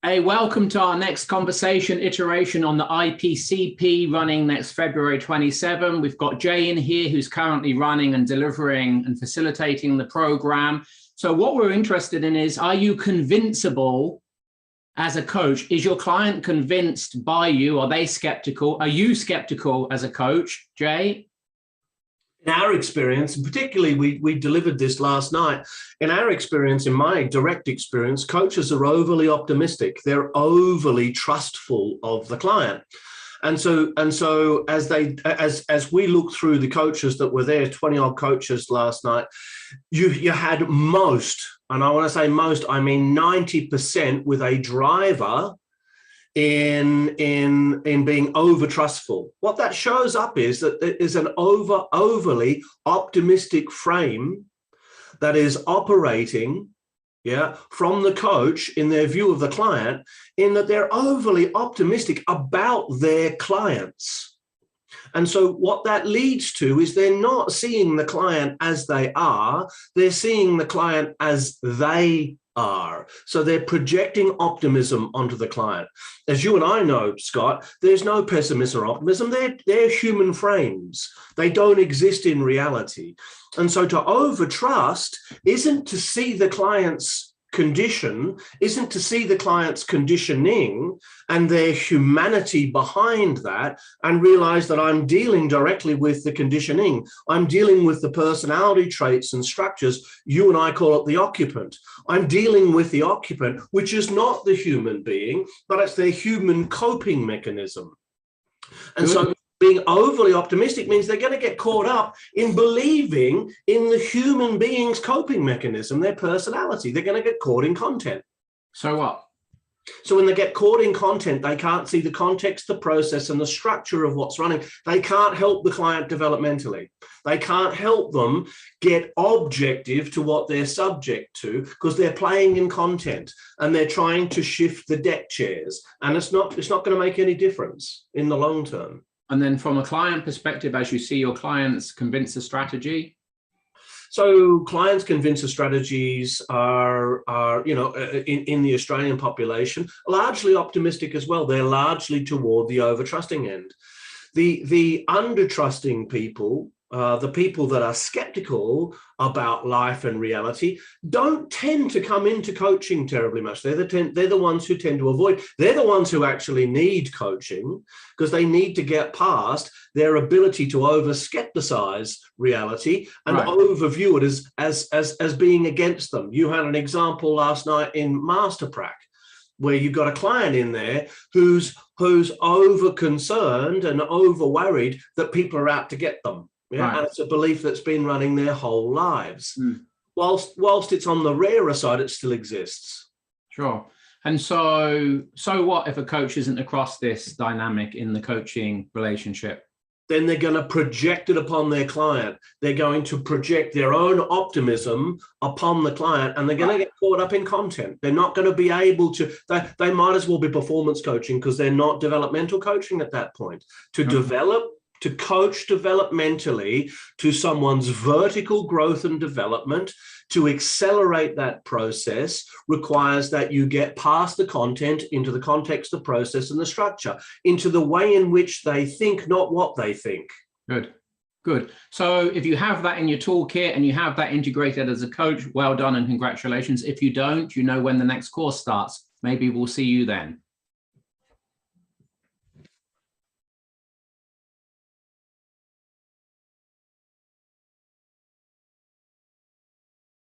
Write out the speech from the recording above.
Hey, welcome to our next conversation iteration on the IPCP running next February 27. We've got Jay in here who's currently running and delivering and facilitating the program. So what we're interested in is, are you convincible as a coach? Is your client convinced by you? Are they skeptical? Are you skeptical as a coach, Jay? In our experience, and particularly we delivered this last night, in our experience, in my direct experience, coaches are overly optimistic. They're overly trustful of the client. And so as we look through the coaches that were there, 20 odd coaches last night, you had most, and I want to say most, I mean 90% with a driver in being over trustful. What that shows up is that there is an overly optimistic frame that is operating from the coach in their view of the client, in that they're overly optimistic about their clients. And so what that leads to is they're not seeing the client as they are, they're seeing the client as they are. So they're projecting optimism onto the client. As you and I know, Scott, there's no pessimism or optimism. They're human frames. They don't exist in reality. And so to overtrust isn't to see the client's condition, isn't to see the client's conditioning and their humanity behind that and realize that I'm dealing directly with the conditioning. I'm dealing with the personality traits and structures. You and I call it the occupant. I'm dealing with the occupant, which is not the human being, but it's their human coping mechanism. And so being overly optimistic means they're going to get caught up in believing in the human being's coping mechanism, their personality. They're going to get caught in content. So what? So when they get caught in content, they can't see the context, the process, and the structure of what's running. They can't help the client developmentally. They can't help them get objective to what they're subject to because they're playing in content and they're trying to shift the deck chairs. And it's not going to make any difference in the long term. And then from a client perspective, as you see your clients convince the strategy? So clients convince the strategies are in the Australian population, largely optimistic as well. They're largely toward the over-trusting end. The under-trusting people, the people that are skeptical about life and reality, don't tend to come into coaching terribly much. They're the ones who tend to avoid. They're the ones who actually need coaching because they need to get past their ability to over-skepticize reality and overview it as being against them. You had an example last night in Masterprac, where you've got a client in there who's over concerned and over worried that people are out to get them. Yeah, and it's a belief that's been running their whole lives. Whilst it's on the rarer side, it still exists. Sure. And so what if a coach isn't across this dynamic in the coaching relationship? Then they're going to project it upon their client. They're going to project their own optimism upon the client, and they're going to get caught up in content. They're not going to be able to, they might as well be performance coaching because they're not developmental coaching at that point. To coach developmentally to someone's vertical growth and development, to accelerate that process requires that you get past the content into the context, the process, and the structure, into the way in which they think, not what they think. Good. So if you have that in your toolkit and you have that integrated as a coach, well done and congratulations. If you don't, you know when the next course starts. Maybe we'll see you then.